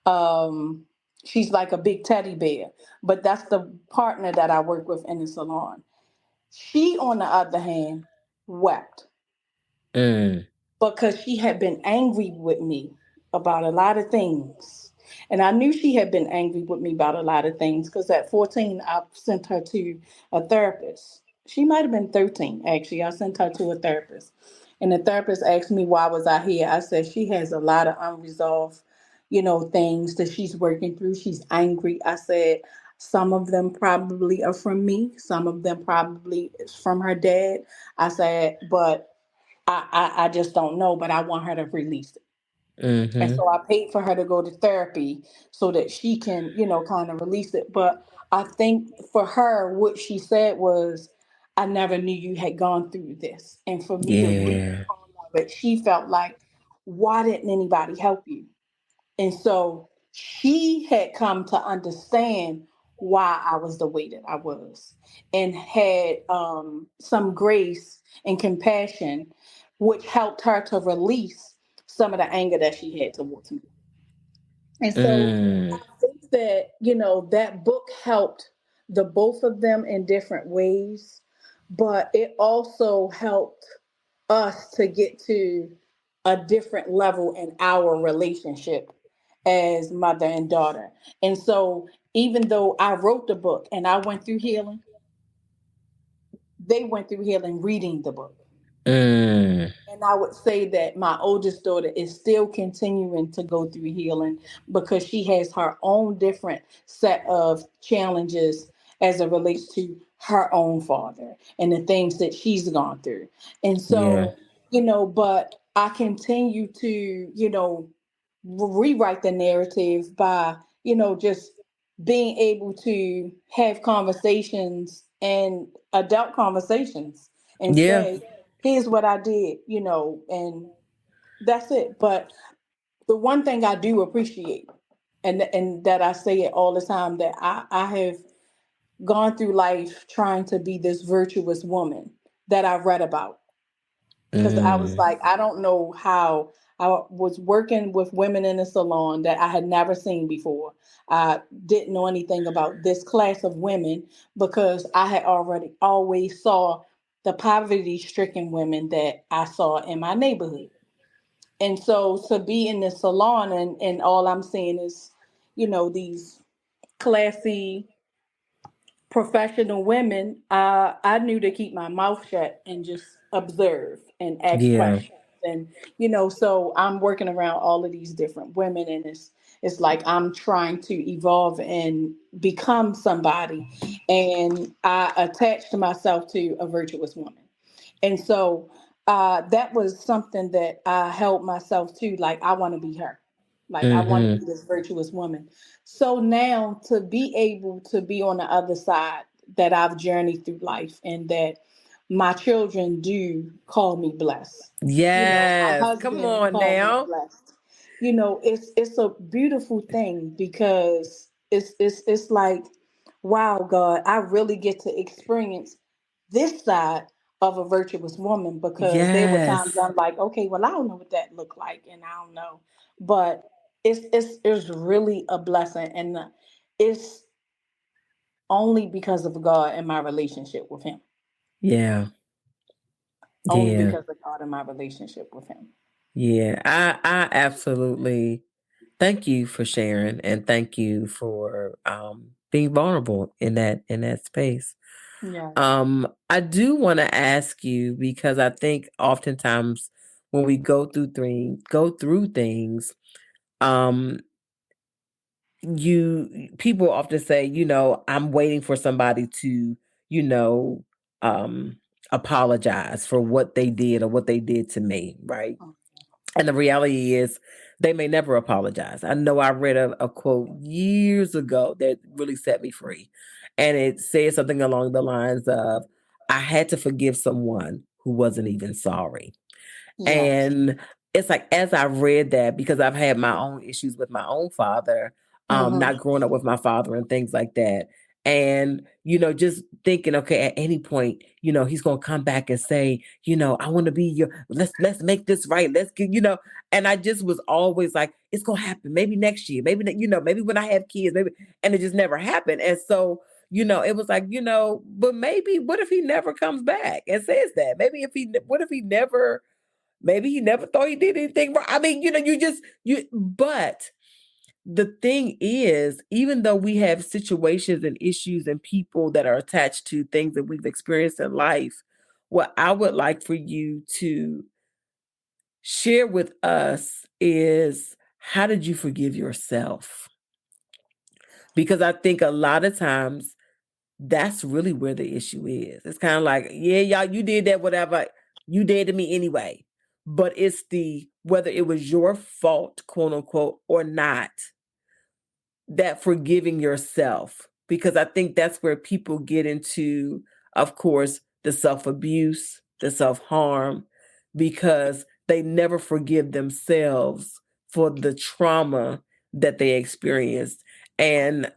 Um, she's like a big teddy bear, but that's the partner that I work with in the salon. She, on the other hand, wept Mm. because she had been angry with me about a lot of things. And I knew she had been angry with me about a lot of things because at 14, I sent her to a therapist. She might have been 13, actually. I sent her to a therapist. And the therapist asked me why was I here. I said she has a lot of unresolved, things that she's working through. She's angry. I said some of them probably are from me. Some of them probably is from her dad. I said, but I just don't know, but I want her to release it. And Mm-hmm. so I paid for her to go to therapy so that she can, kind of release it. But I think for her, what she said was, I never knew you had gone through this. And for me to read Yeah. all of it, she felt like, why didn't anybody help you? And so she had come to understand why I was the way that I was and had some grace and compassion, which helped her to release some of the anger that she had towards me. And so Mm. I think that, that book helped the both of them in different ways, but it also helped us to get to a different level in our relationship as mother and daughter. And so even though I wrote the book and I went through healing, they went through healing reading the book. Mm. And I would say that my oldest daughter is still continuing to go through healing because she has her own different set of challenges as it relates to her own father and the things that she's gone through. And Yeah. so, but I continue to, rewrite the narrative by, just being able to have conversations and adult conversations and Yeah. say, here's what I did, and that's it. But the one thing I do appreciate, and that I say it all the time, that I have gone through life trying to be this virtuous woman that I read about. Because I was Mm. like, I don't know how. I was working with women in a salon that I had never seen before. I didn't know anything about this class of women because I had already always saw the poverty stricken women that I saw in my neighborhood. And so to be in the salon and all I'm seeing is, these classy professional women, I knew to keep my mouth shut and just observe and ask Yeah. questions. And so I'm working around all of these different women, and it's like I'm trying to evolve and become somebody, and I attached myself to a virtuous woman. And so that was something that I held myself to. Like, I want to be her. Like, I want to Mm-hmm. be this virtuous woman. So now to be able to be on the other side, that I've journeyed through life, and that my children do call me blessed. My Yes. Come husband on called me now. blessed. It's a beautiful thing because it's like, wow, God, I really get to experience this side of a virtuous woman, because there were times Yes. I'm like, okay, well, I don't know what that looked like, and I don't know, but it's really a blessing, and it's only because of God and my relationship with Him. Yeah. Only Yeah. because of God and my relationship with Him. Yeah. I absolutely thank you for sharing, and thank you for being vulnerable in that space. Yes. I do want to ask you, because I think oftentimes when we go through things, um, you people often say, I'm waiting for somebody to, you know, um, apologize for what they did or what they did to me, right? And the reality is, they may never apologize. I know I read a quote years ago that really set me free. And it said something along the lines of, I had to forgive someone who wasn't even sorry. Yes. And it's like, as I read that, because I've had my own issues with my own father, Mm-hmm. not growing up with my father and things like that. And, just thinking, okay, at any point, he's gonna come back and say, I want to be let's make this right. Let's get, and I just was always like, it's gonna happen. Maybe next year, maybe, maybe when I have kids, maybe, and it just never happened. And so, it was like, but maybe what if he never comes back and says that? What if he never, maybe he never thought he did anything wrong. I mean, but the thing is, even though we have situations and issues and people that are attached to things that we've experienced in life, what I would like for you to share with us is, how did you forgive yourself? Because I think a lot of times that's really where the issue is. It's kind of like, yeah, y'all, you did that, whatever. You did to me anyway. But it's the whether it was your fault, quote unquote, or not, that forgiving yourself. Because I think that's where people get into, of course, the self abuse, the self harm, because they never forgive themselves for the trauma that they experienced. And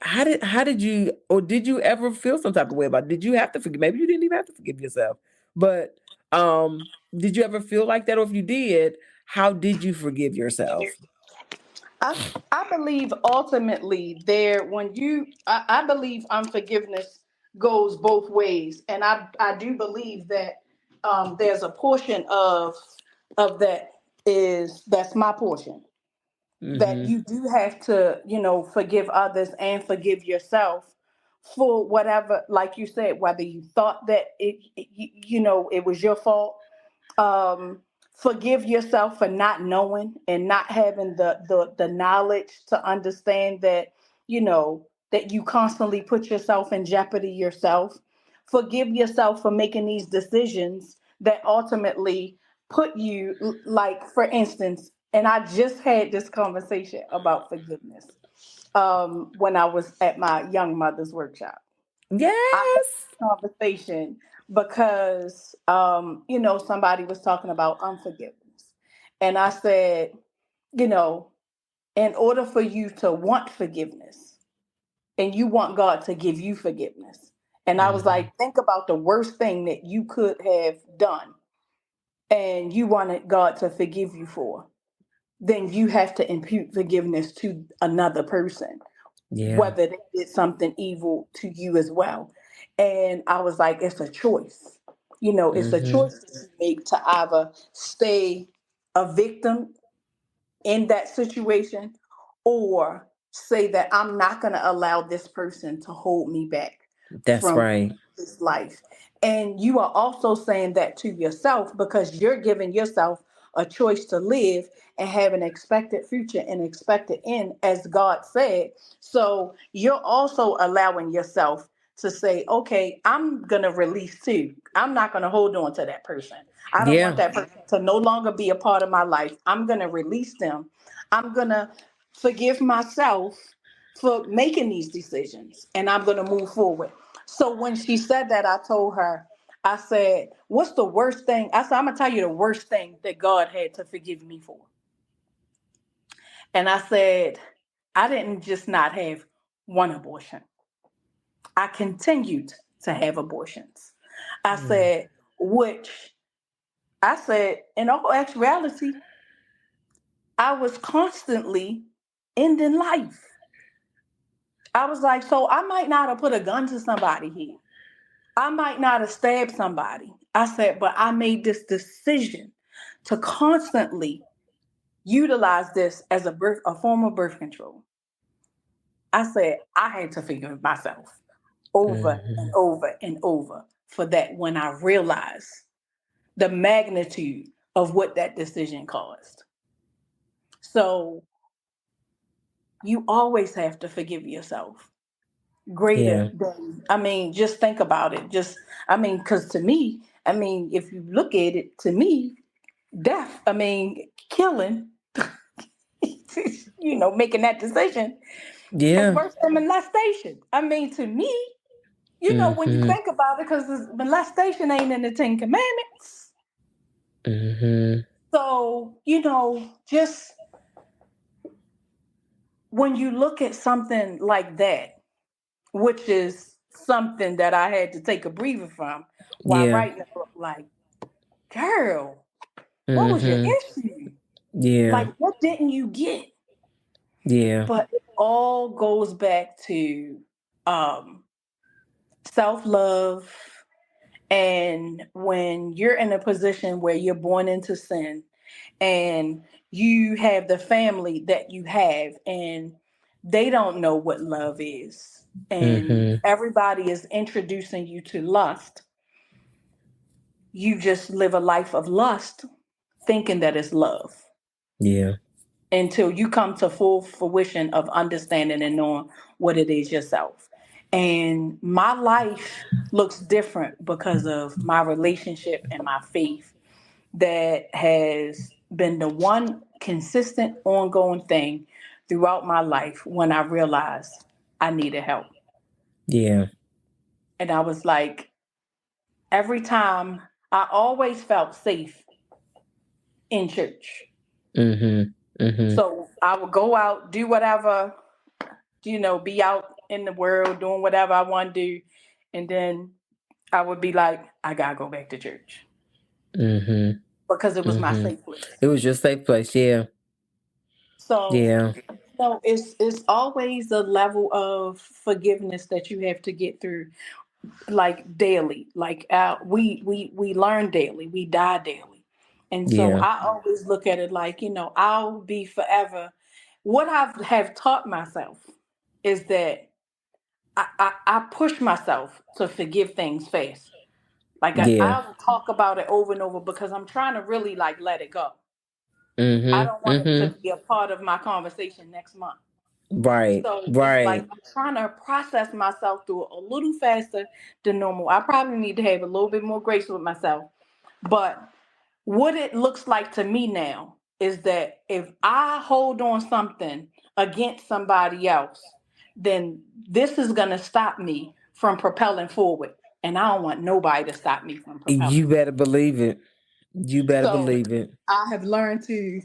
how did you, or did you ever feel some type of way about it? Did you have to forgive? Maybe you didn't even have to forgive yourself, but did you ever feel like that? Or if you did, how did you forgive yourself? I I believe ultimately there when I believe unforgiveness goes both ways, and I do believe that there's a portion of that is that's my portion, that Mm-hmm. you do have to, forgive others and forgive yourself for whatever, like you said, whether you thought that it was your fault. um Forgive yourself for not knowing and not having the knowledge to understand that, that you constantly put yourself in jeopardy yourself. Forgive yourself for making these decisions that ultimately put you, like, for instance, and I just had this conversation about forgiveness when I was at my young mother's workshop. I had Yes. this conversation because, somebody was talking about unforgiveness. And I said, you know, in order for you to want forgiveness, and you want God to give you forgiveness. And I was Mhm. like, think about the worst thing that you could have done and you wanted God to forgive you for. Then you have to impute forgiveness to another person, Yeah. whether they did something evil to you as well. And I was like, it's a choice. It's a Mhm. choice that you make to either stay a victim in that situation or say that I'm not going to allow this person to hold me back That's from right. this life. And you are also saying that to yourself because you're giving yourself a choice to live and have an expected future and expected end, as God said. So you're also allowing yourself to say, okay, I'm going to release too. I'm not going to hold on to that person. I don't want Yeah. that person to no longer be a part of my life. I'm going to release them. I'm going to forgive myself for making these decisions and I'm going to move forward. So when she said that, I told her, I said, what's the worst thing? I said, I'm going to tell you the worst thing that God had to forgive me for. And I said, I didn't just not have one abortion. I continued to have abortions. I Mm. said, which I said, in all actuality, I was constantly ending life. I was like, so I might not have put a gun to somebody here. I might not have stabbed somebody. I said, but I made this decision to constantly utilize this as a form of birth control. I said, I had to forgive myself over and Mhm. over and over for that when I realized the magnitude of what that decision caused. So you always have to forgive yourself greater Yeah. than, I mean, just think about it. Because to me, I mean, if you look at it, to me, death, I mean, killing, making that decision is Yeah. worse than molestation. I mean, to me, when you Mhm. think about it, because molestation ain't in the Ten Commandments. Mhm. So, just when you look at something like that, which is something that I had to take a breather from while Yeah. writing the book, like, girl, what was your Mhm. issue? Yeah. Like, what didn't you get? Yeah. But it all goes back to um, self love. And when you're in a position where you're born into sin and you have the family that you have, and they don't know what love is, and Mhm. everybody is introducing you to lust, you just live a life of lust thinking that it's love Yeah. until you come to full fruition of understanding and knowing what it is yourself. And my life looks different because of my relationship and my faith that has been the one consistent, ongoing thing throughout my life when I realized I needed help. Yeah. And I was like, every time I always felt safe in church. Mhm. Mhm. So I would go out, do whatever, be out in the world doing whatever I want to do. And then I would be like, I got to go back to church Mhm. because it was my Mhm. safe place. It was your safe place. Yeah. So, Yeah. it's always a level of forgiveness that you have to get through, like daily. Like we learn daily, we die daily, and so Yeah. I always look at it like I'll be forever. What I have taught myself is that I push myself to forgive things fast. Like Yeah. I will talk about it over and over because I'm trying to really like let it go. I Mhm. don't want it to Mhm. be a part of my conversation next month. Right. So it's like Right. I'm trying to process myself through it a little faster than normal. I probably need to have a little bit more grace with myself. But what it looks like to me now is that if I hold on something against somebody else, then this is going to stop me from propelling forward. And I don't want nobody to stop me from You propelling. better believe it. You better So believe it. I have learned to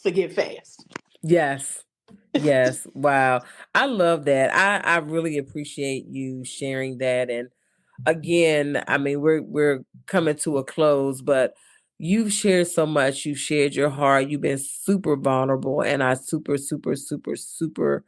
forgive fast. Yes. Yes. Wow. I love that. I really appreciate you sharing that. And again, I mean, we're coming to a close, but you've shared so much. You've shared your heart. You've been super vulnerable, and I super, super, super, super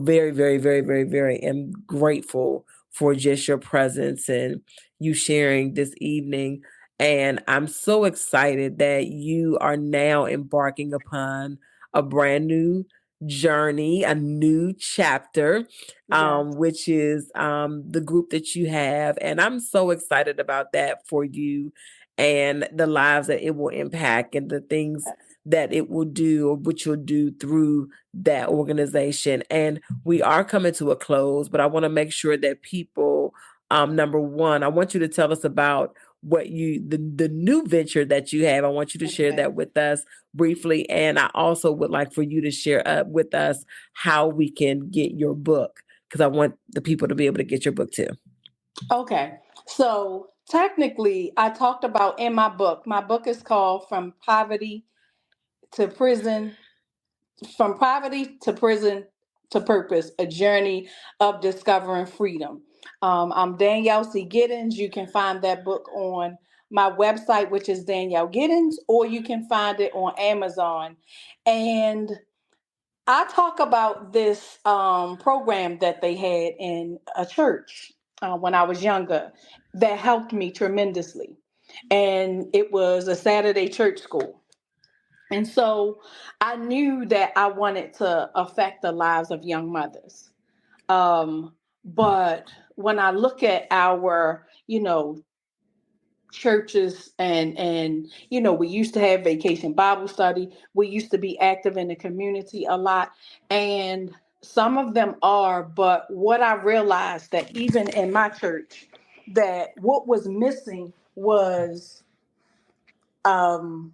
very, very, very, very, very am grateful for just your presence and you sharing this evening. And I'm so excited that you are now embarking upon a brand new journey, a new chapter, Yes. which is the group that you have. And I'm so excited about that for you and the lives that it will impact and the things that it will do or what you'll do through that organization. And we are coming to a close, but I want to make sure that people, number one, I want you to tell us about what the new venture that you have. I want you to share Okay. that with us briefly. And I also would like for you to share up with us how we can get your book, because I want the people to be able to get your book too. Okay. So technically, I talked about in my book. My book is called to Prison, From Poverty to Prison to Purpose: A Journey of Discovering Freedom. I'm Danielle Giddins. You can find that book on my website, which is Danielle Giddins, or you can find it on Amazon. And I talk about this program that they had in a church when I was younger that helped me tremendously. And it was a Saturday church school. And so I knew that I wanted to affect the lives of young mothers. But when I look at our, churches and we used to have vacation Bible study, we used to be active in the community a lot, and some of them are, but what I realized that even in my church, that what was missing was um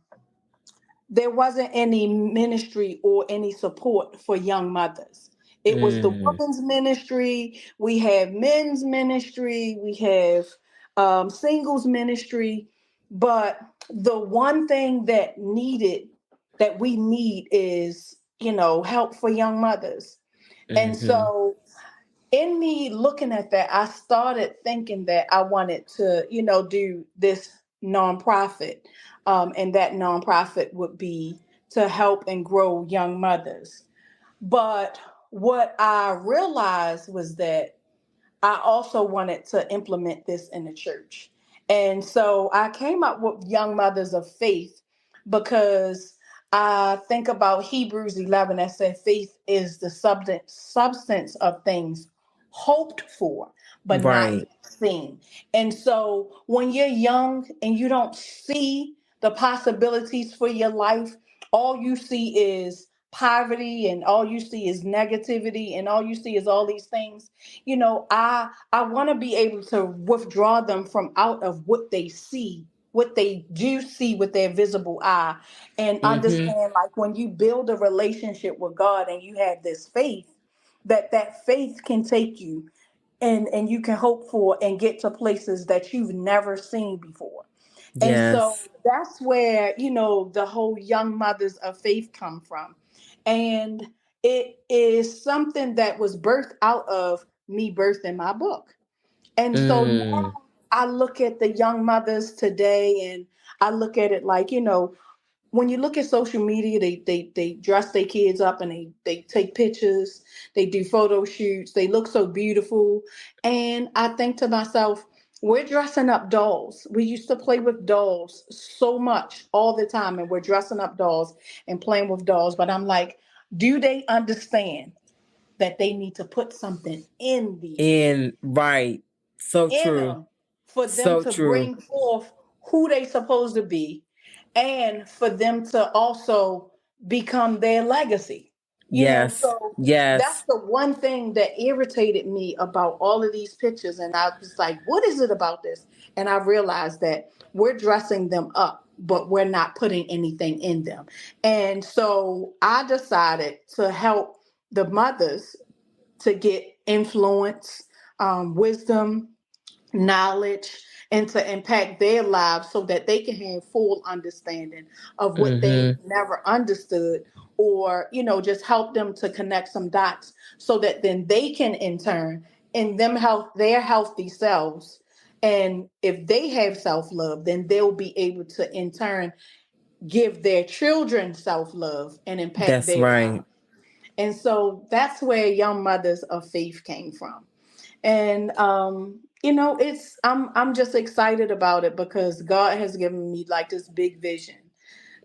there wasn't any ministry or any support for young mothers. It was the Mm, women's ministry. We have men's ministry. We have singles ministry. But the one thing that we need is, help for young mothers. And mm-hmm. so in me looking at that, I started thinking that I wanted to, do this nonprofit. And that nonprofit would be to help and grow young mothers. But what I realized was that I also wanted to implement this in the church. And so I came up with Young Mothers of Faith because I think about Hebrews 11 that said faith is the substance of things hoped for, but not Right. yet seen. And so when you're young and you don't see the possibilities for your life, all you see is poverty and all you see is negativity and all you see is all these things. I want to be able to withdraw them from out of what they see, what they do see with their visible eye, and Mm-hmm. understand, like, when you build a relationship with God and you have this faith, that faith can take you and you can hope for and get to places that you've never seen before. And so Yes. that's where, the whole Young Mothers of Faith come from. And it is something that was birthed out of me birthing my book. And so Mm, now I look at the young mothers today and I look at it like, when you look at social media, they dress their kids up and they take pictures, they do photo shoots, they look so beautiful. And I think to myself, we're dressing up dolls. We used to play with dolls so much all the time, and we're dressing up dolls and playing with dolls. But I'm like, do they understand that they need to put something in these? and right. So In true. them for them So to true. bring forth who they supposed to be, and for them to also become their legacy. Yes. So that's Yes. the one thing that irritated me about all of these pictures. And I was like, what is it about this? And I realized that we're dressing them up, but we're not putting anything in them. And so I decided to help the mothers to get influence, wisdom, knowledge, and to impact their lives so that they can have full understanding of what they Mm-hmm. never understood or, just help them to connect some dots so that then they can in turn in them help their healthy selves. And if they have self-love, then they'll be able to in turn give their children self-love and impact That's their right. lives. And so that's where Young Mothers of Faith came from. And I'm just excited about it because God has given me like this big vision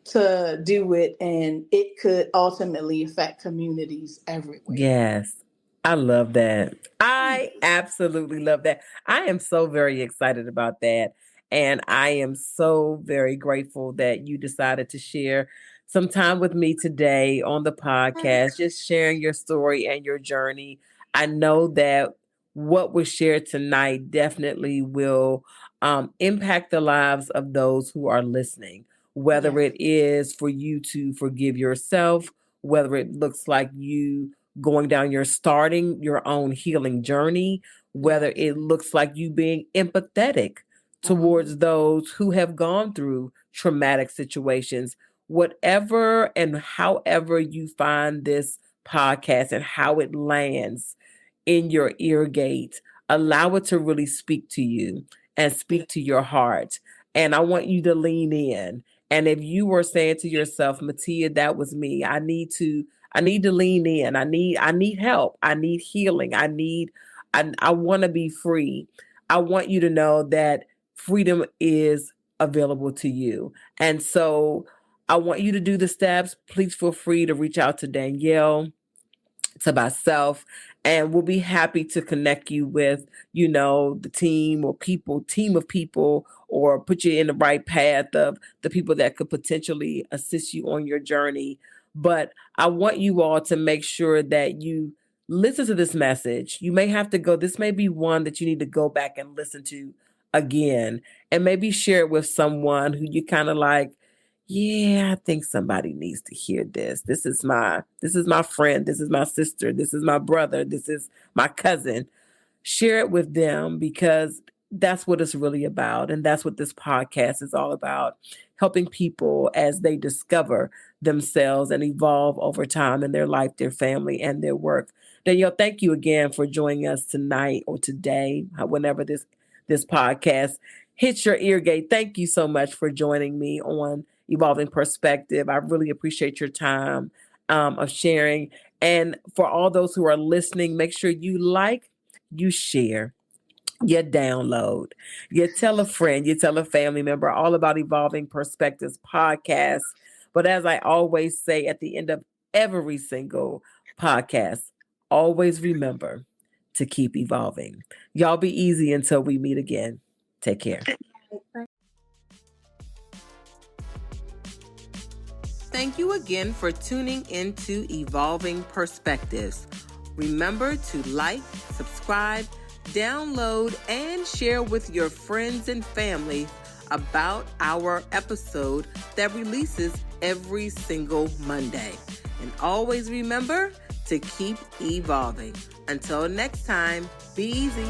to do it, and it could ultimately affect communities everywhere. Yes. I love that. I absolutely love that. I am so very excited about that. And I am so very grateful that you decided to share some time with me today on the podcast, just sharing your story and your journey. I know that what was shared tonight definitely will impact the lives of those who are listening, whether Yes. it is for you to forgive yourself, whether it looks like you going down your starting your own healing journey, whether Yes. it looks like you being empathetic towards those who have gone through traumatic situations, whatever and however you find this podcast and how it lands in your ear gate, allow it to really speak to you and Yeah. speak to your heart. And I want you to lean in. And if you were saying to yourself, Mattea, that was me. I need to lean in. I need help. I need healing. I want to be free. I want you to know that freedom is available to you. And so I want you to do the steps. Please feel free to reach out to Danielle, to myself, and we'll be happy to connect you with the team or team of people, or put you in the right path of the people that could potentially assist you on your journey. But I want you all to make sure that you listen to this message. You may have to go, this may be one that you need to go back and listen to again, and maybe share it with someone who you kind of like, yeah, I think somebody needs to hear this. This is my friend, this is my sister, this is my brother, this is my cousin. Share it with them, because that's what it's really about. And that's what this podcast is all about, helping people as they discover themselves and evolve over time in their life, their family, and their work. Danielle, thank you again for joining us tonight or today, whenever this podcast hits your ear gate. Thank you so much for joining me on Evolving Perspective. I really appreciate your time of sharing. And for all those who are listening, make sure you like, you share, you download, you tell a friend, you tell a family member all about Evolving Perspectives podcast. But as I always say at the end of every single podcast, always remember to keep evolving. Y'all be easy until we meet again. Take care. Thank you again for tuning into Evolving Perspectives. Remember to like, subscribe, download, and share with your friends and family about our episode that releases every single Monday. And always remember to keep evolving. Until next time, be easy.